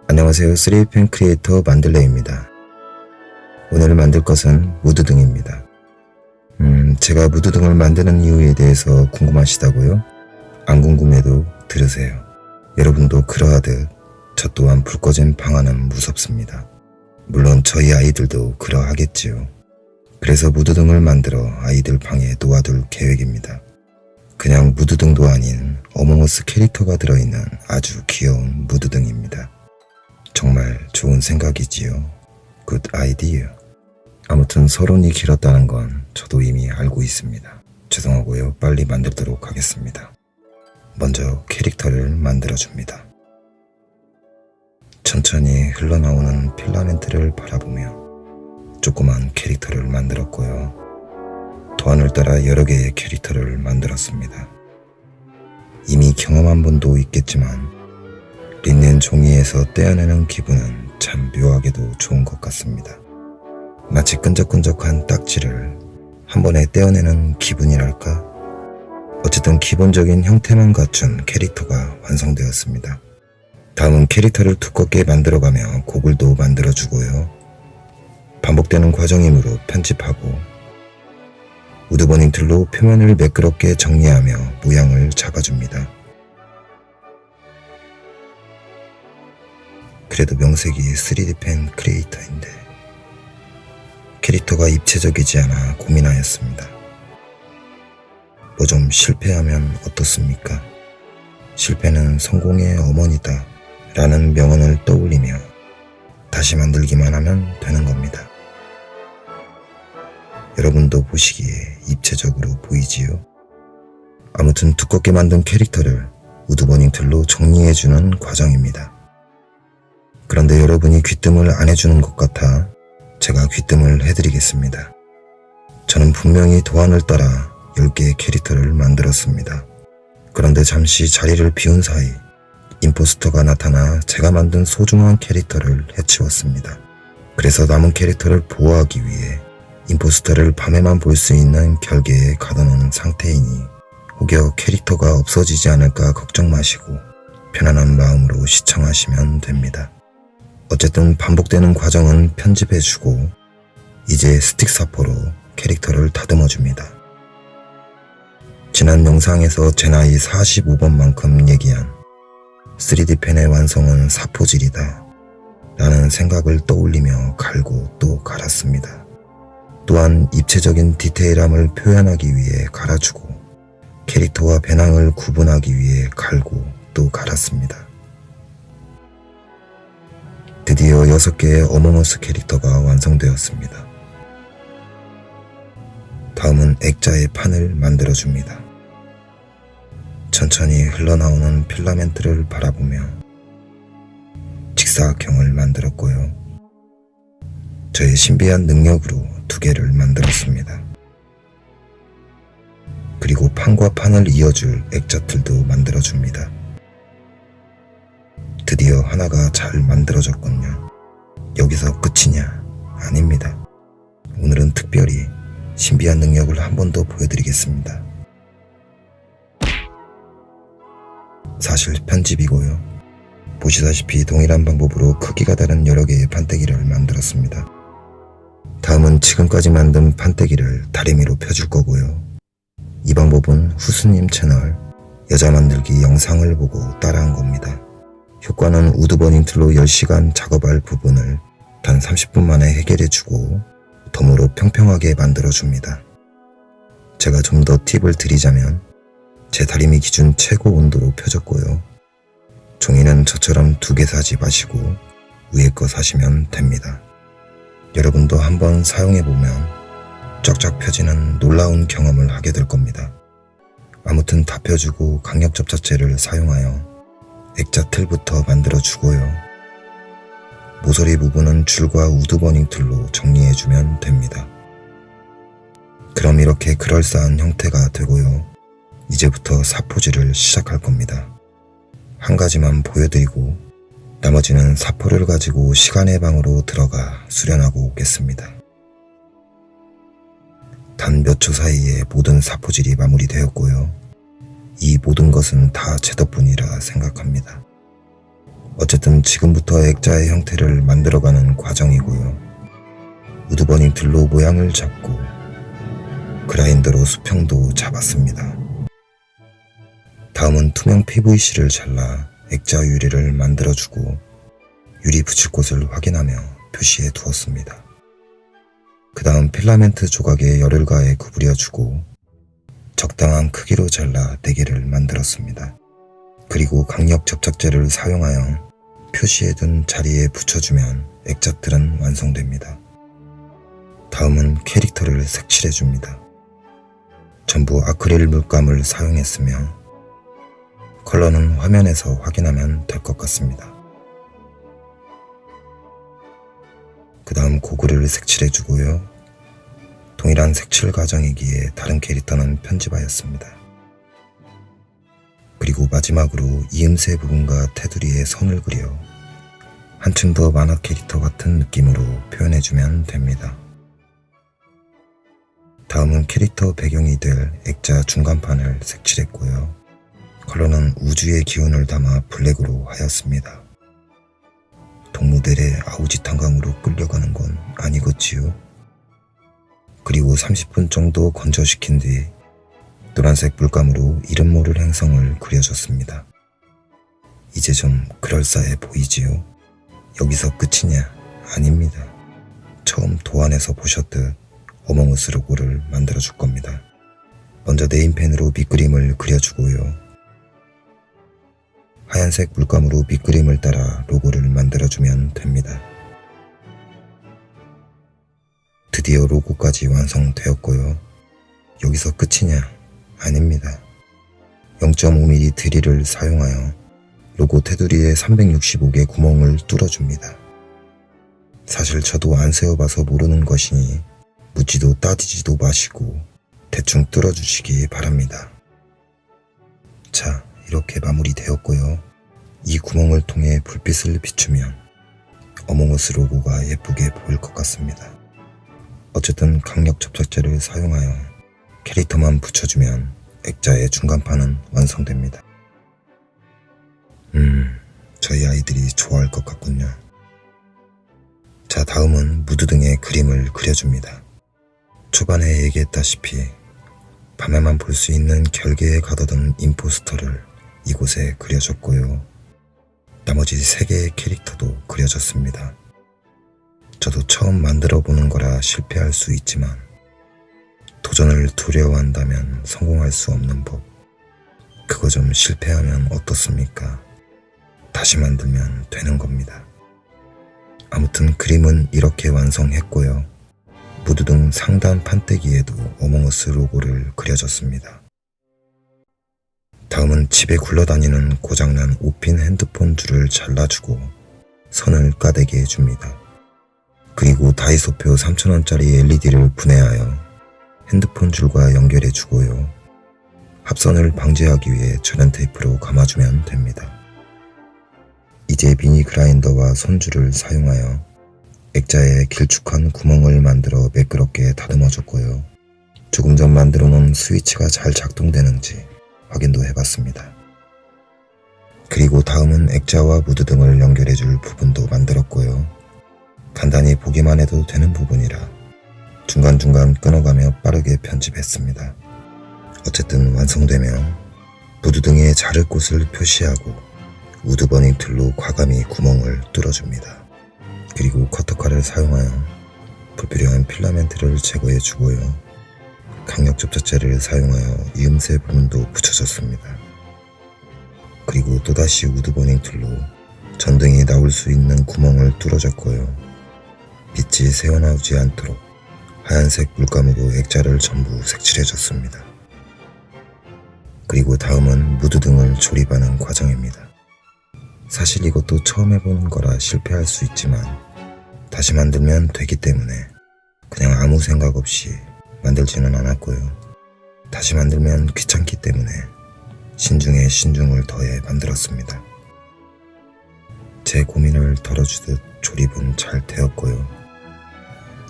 안녕하세요. 3D펜 크리에이터 만들레입니다. 오늘 만들 것은 무드등입니다. 제가 무드등을 만드는 이유에 대해서 궁금하시다고요? 안 궁금해도 들으세요. 여러분도 그러하듯 저 또한 불 꺼진 방 안은 무섭습니다. 물론 저희 아이들도 그러하겠지요. 그래서 무드등을 만들어 아이들 방에 놓아둘 계획입니다. 그냥 무드등도 아닌 어몽어스 캐릭터가 들어있는 아주 귀여운 무드등입니다. 정말 좋은 생각이지요. 굿 아이디어. 아무튼 서론이 길었다는 건 저도 이미 알고 있습니다. 죄송하고요. 빨리 만들도록 하겠습니다. 먼저 캐릭터를 만들어줍니다. 천천히 흘러나오는 필라멘트를 바라보며 조그만 캐릭터를 만들었고요. 도안을 따라 여러 개의 캐릭터를 만들었습니다. 이미 경험한 분도 있겠지만 린넨 종이에서 떼어내는 기분은 참 묘하게도 좋은 것 같습니다. 마치 끈적끈적한 딱지를 한 번에 떼어내는 기분이랄까? 어쨌든 기본적인 형태만 갖춘 캐릭터가 완성되었습니다. 다음은 캐릭터를 두껍게 만들어가며 고글도 만들어주고요. 반복되는 과정이므로 편집하고 우드버닝 툴로 표면을 매끄럽게 정리하며 모양을 잡아줍니다. 그래도 명색이 3D펜 크리에이터인데 캐릭터가 입체적이지 않아 고민하였습니다. 뭐 좀 실패하면 어떻습니까? 실패는 성공의 어머니다 라는 명언을 떠올리며 다시 만들기만 하면 되는 겁니다. 여러분도 보시기에 입체적으로 보이지요? 아무튼 두껍게 만든 캐릭터를 우드버닝 툴로 정리해주는 과정입니다. 그런데 여러분이 귀뜸을 안 해주는 것 같아 제가 귀뜸을 해드리겠습니다. 저는 분명히 도안을 따라 10개의 캐릭터를 만들었습니다. 그런데 잠시 자리를 비운 사이 임포스터가 나타나 제가 만든 소중한 캐릭터를 해치웠습니다. 그래서 남은 캐릭터를 보호하기 위해 임포스터를 밤에만 볼 수 있는 결계에 가둬놓은 상태이니 혹여 캐릭터가 없어지지 않을까 걱정 마시고 편안한 마음으로 시청하시면 됩니다. 어쨌든 반복되는 과정은 편집해주고 이제 스틱 사포로 캐릭터를 다듬어줍니다. 지난 영상에서 제 나이 45번만큼 얘기한 3D펜의 완성은 사포질이다 라는 생각을 떠올리며 갈고 또 갈았습니다. 또한 입체적인 디테일함을 표현하기 위해 갈아주고 캐릭터와 배낭을 구분하기 위해 갈고 또 갈았습니다. 드디어 6개의 어몽어스 캐릭터가 완성되었습니다. 다음은 액자의 판을 만들어줍니다. 천천히 흘러나오는 필라멘트를 바라보며 직사각형을 만들었고요. 저의 신비한 능력으로 2개를 만들었습니다. 그리고 판과 판을 이어줄 액자틀도 만들어줍니다. 드디어 하나가 잘 만들어졌군요. 여기서 끝이냐? 아닙니다. 오늘은 특별히 신비한 능력을 한 번 더 보여드리겠습니다. 사실 편집이고요. 보시다시피 동일한 방법으로 크기가 다른 여러 개의 판때기를 만들었습니다. 다음은 지금까지 만든 판때기를 다리미로 펴줄 거고요. 이 방법은 후수님 채널 여자 만들기 영상을 보고 따라한 겁니다. 효과는 우드버닝 툴로 10시간 작업할 부분을 단 30분 만에 해결해주고 덤으로 평평하게 만들어줍니다. 제가 좀 더 팁을 드리자면 제 다리미 기준 최고 온도로 펴줬고요. 종이는 저처럼 2개 사지 마시고 위에 거 사시면 됩니다. 여러분도 한번 사용해보면 쫙쫙 펴지는 놀라운 경험을 하게 될 겁니다. 아무튼 다 펴주고 강력 접착제를 사용하여 액자 틀부터 만들어주고요. 모서리 부분은 줄과 우드버닝 툴로 정리해주면 됩니다. 그럼 이렇게 그럴싸한 형태가 되고요. 이제부터 사포질을 시작할 겁니다. 한 가지만 보여드리고 나머지는 사포를 가지고 시간의 방으로 들어가 수련하고 오겠습니다. 단 몇 초 사이에 모든 사포질이 마무리되었고요. 이 모든 것은 다 제 덕분이라 생각합니다. 어쨌든 지금부터 액자의 형태를 만들어가는 과정이고요. 우드버닝 툴로 모양을 잡고 그라인더로 수평도 잡았습니다. 다음은 투명 PVC를 잘라 액자 유리를 만들어주고 유리 붙일 곳을 확인하며 표시해 두었습니다. 그 다음 필라멘트 조각에 열을 가해 구부려주고 적당한 크기로 잘라 4개를 만들었습니다. 그리고 강력 접착제를 사용하여 표시해둔 자리에 붙여주면 액자들은 완성됩니다. 다음은 캐릭터를 색칠해줍니다. 전부 아크릴 물감을 사용했으며 컬러는 화면에서 확인하면 될 것 같습니다. 그 다음 고글을 색칠해주고요. 동일한 색칠 과정이기에 다른 캐릭터는 편집하였습니다. 그리고 마지막으로 이음새 부분과 테두리에 선을 그려 한층 더 만화 캐릭터 같은 느낌으로 표현해주면 됩니다. 다음은 캐릭터 배경이 될 액자 중간판을 색칠했고요. 컬러는 우주의 기운을 담아 블랙으로 하였습니다. 동무들의 아우짓 한강으로 끌려가는 건 아니겠지요? 그리고 30분 정도 건조시킨 뒤 노란색 물감으로 이름 모를 행성을 그려줬습니다. 이제 좀 그럴싸해 보이지요? 여기서 끝이냐? 아닙니다. 처음 도안에서 보셨듯 어몽어스 로고를 만들어 줄 겁니다. 먼저 네임펜으로 밑그림을 그려주고요. 하얀색 물감으로 밑그림을 따라 로고를 만들어주면 됩니다. 드디어 로고까지 완성되었고요. 여기서 끝이냐? 아닙니다. 0.5mm 드릴을 사용하여 로고 테두리에 365개 구멍을 뚫어줍니다. 사실 저도 안 세워봐서 모르는 것이니 묻지도 따지지도 마시고 대충 뚫어주시기 바랍니다. 자, 이렇게 마무리되었고요. 이 구멍을 통해 불빛을 비추면 어몽어스 로고가 예쁘게 보일 것 같습니다. 어쨌든 강력 접착제를 사용하여 캐릭터만 붙여주면 액자의 중간판은 완성됩니다. 저희 아이들이 좋아할 것 같군요. 자, 다음은 무드 등의 그림을 그려줍니다. 초반에 얘기했다시피 밤에만 볼 수 있는 결계에 가둬둔 임포스터를 이곳에 그려줬고요. 나머지 3개의 캐릭터도 그려졌습니다. 저도 처음 만들어보는 거라 실패할 수 있지만 도전을 두려워한다면 성공할 수 없는 법. 그거 좀 실패하면 어떻습니까? 다시 만들면 되는 겁니다. 아무튼 그림은 이렇게 완성했고요. 무드 등 상단 판때기에도 어몽어스 로고를 그려줬습니다. 다음은 집에 굴러다니는 고장난 5핀 핸드폰 줄을 잘라주고 선을 까대게 해줍니다. 그리고 다이소표 3,000원짜리 LED를 분해하여 핸드폰 줄과 연결해주고요. 합선을 방지하기 위해 절연 테이프로 감아주면 됩니다. 이제 미니 그라인더와 손줄을 사용하여 액자에 길쭉한 구멍을 만들어 매끄럽게 다듬어줬고요. 조금 전 만들어 놓은 스위치가 잘 작동되는지 확인도 해봤습니다. 그리고 다음은 액자와 무드 등을 연결해줄 부분도 만들었고요. 간단히 보기만 해도 되는 부분이라 중간중간 끊어가며 빠르게 편집했습니다. 어쨌든 완성되면 무드 등에 자를 곳을 표시하고 우드버닝 툴로 과감히 구멍을 뚫어줍니다. 그리고 커터칼을 사용하여 불필요한 필라멘트를 제거해주고요. 강력 접착제를 사용하여 이음새 부분도 붙여줬습니다. 그리고 또다시 우드버닝 툴로 전등이 나올 수 있는 구멍을 뚫어줬고요. 빛이 새어나오지 않도록 하얀색 물감으로 액자를 전부 색칠해줬습니다. 그리고 다음은 무드 등을 조립하는 과정입니다. 사실 이것도 처음 해보는 거라 실패할 수 있지만 다시 만들면 되기 때문에 그냥 아무 생각 없이 만들지는 않았고요. 다시 만들면 귀찮기 때문에 신중에 신중을 더해 만들었습니다. 제 고민을 덜어주듯 조립은 잘 되었고요.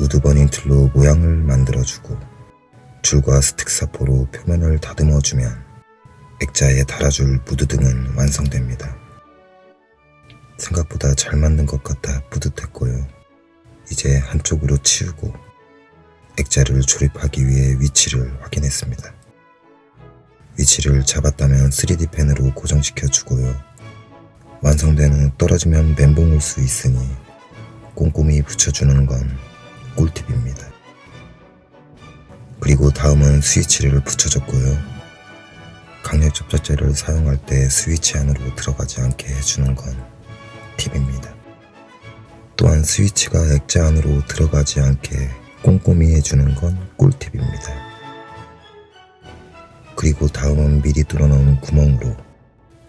우드버닝 툴로 모양을 만들어주고 줄과 스틱사포로 표면을 다듬어주면 액자에 달아줄 무드 등은 완성됩니다. 생각보다 잘 만든 것 같아 뿌듯했고요. 이제 한쪽으로 치우고 액자를 조립하기 위해 위치를 확인했습니다. 위치를 잡았다면 3D 펜으로 고정시켜 주고요. 완성된 후 떨어지면 멘붕 올 수 있으니 꼼꼼히 붙여주는 건 꿀팁입니다. 그리고 다음은 스위치를 붙여줬고요. 강력 접착제를 사용할 때 스위치 안으로 들어가지 않게 해주는 건 팁입니다. 또한 스위치가 액자 안으로 들어가지 않게 꼼꼼히 해주는 건 꿀팁입니다. 그리고 다음은 미리 뚫어놓은 구멍으로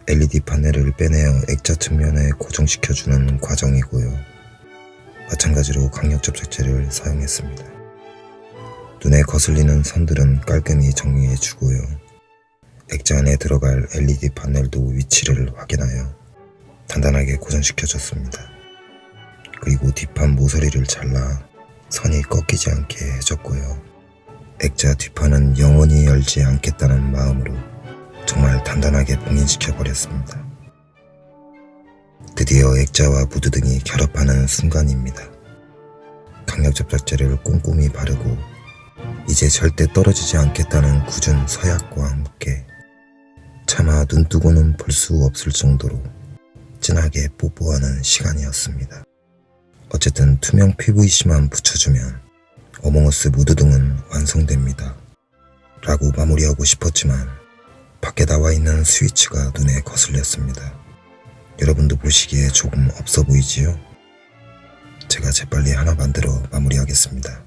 LED 파넬을 빼내어 액자 측면에 고정시켜주는 과정이고요. 마찬가지로 강력 접착제를 사용했습니다. 눈에 거슬리는 선들은 깔끔히 정리해주고요. 액자 안에 들어갈 LED 파넬도 위치를 확인하여 단단하게 고정시켜줬습니다. 그리고 뒷판 모서리를 잘라 선이 꺾이지 않게 해줬고요. 액자 뒷판은 영원히 열지 않겠다는 마음으로 정말 단단하게 봉인시켜버렸습니다. 드디어 액자와 무드 등이 결합하는 순간입니다. 강력 접착제를 꼼꼼히 바르고 이제 절대 떨어지지 않겠다는 굳은 서약과 함께 차마 눈 뜨고는 볼 수 없을 정도로 진하게 뽀뽀하는 시간이었습니다. 어쨌든 투명 PVC만 붙여주면 어몽어스 무드 등은 완성됩니다. 라고 마무리하고 싶었지만 밖에 나와 있는 스위치가 눈에 거슬렸습니다. 여러분도 보시기에 조금 없어 보이지요? 제가 재빨리 하나 만들어 마무리하겠습니다.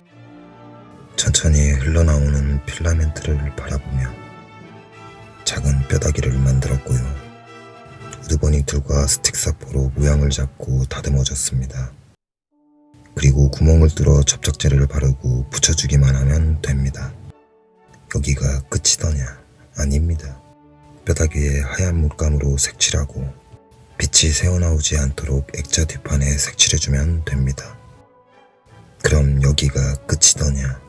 천천히 흘러나오는 필라멘트를 바라보며 작은 뼈다귀를 만들었고요. 우드버닝툴과 스틱 사포로 모양을 잡고 다듬어줬습니다. 그리고 구멍을 뚫어 접착제를 바르고 붙여주기만 하면 됩니다. 여기가 끝이더냐? 아닙니다. 뼈다귀에 하얀 물감으로 색칠하고 빛이 새어나오지 않도록 액자 뒷판에 색칠해주면 됩니다. 그럼 여기가 끝이더냐?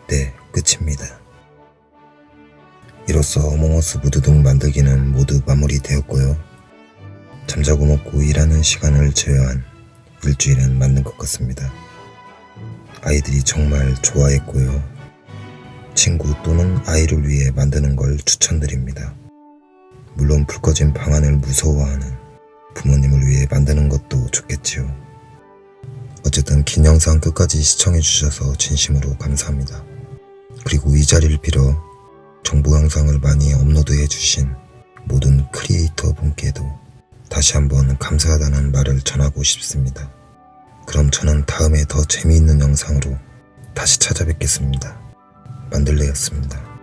네, 끝입니다. 이로써 어몽어스 무드 등 만들기는 모두 마무리되었고요. 잠자고 먹고 일하는 시간을 제외한 일주일은 만든 것 같습니다. 아이들이 정말 좋아했고요. 친구 또는 아이를 위해 만드는 걸 추천드립니다. 물론 불 꺼진 방 안을 무서워하는 부모님을 위해 만드는 것도 좋겠지요. 어쨌든 긴 영상 끝까지 시청해주셔서 진심으로 감사합니다. 그리고 이 자리를 빌어 정보 영상을 많이 업로드해주신 모든 크리에이터 분께도 다시 한번 감사하다는 말을 전하고 싶습니다. 그럼 저는 다음에 더 재미있는 영상으로 다시 찾아뵙겠습니다. 만들레였습니다.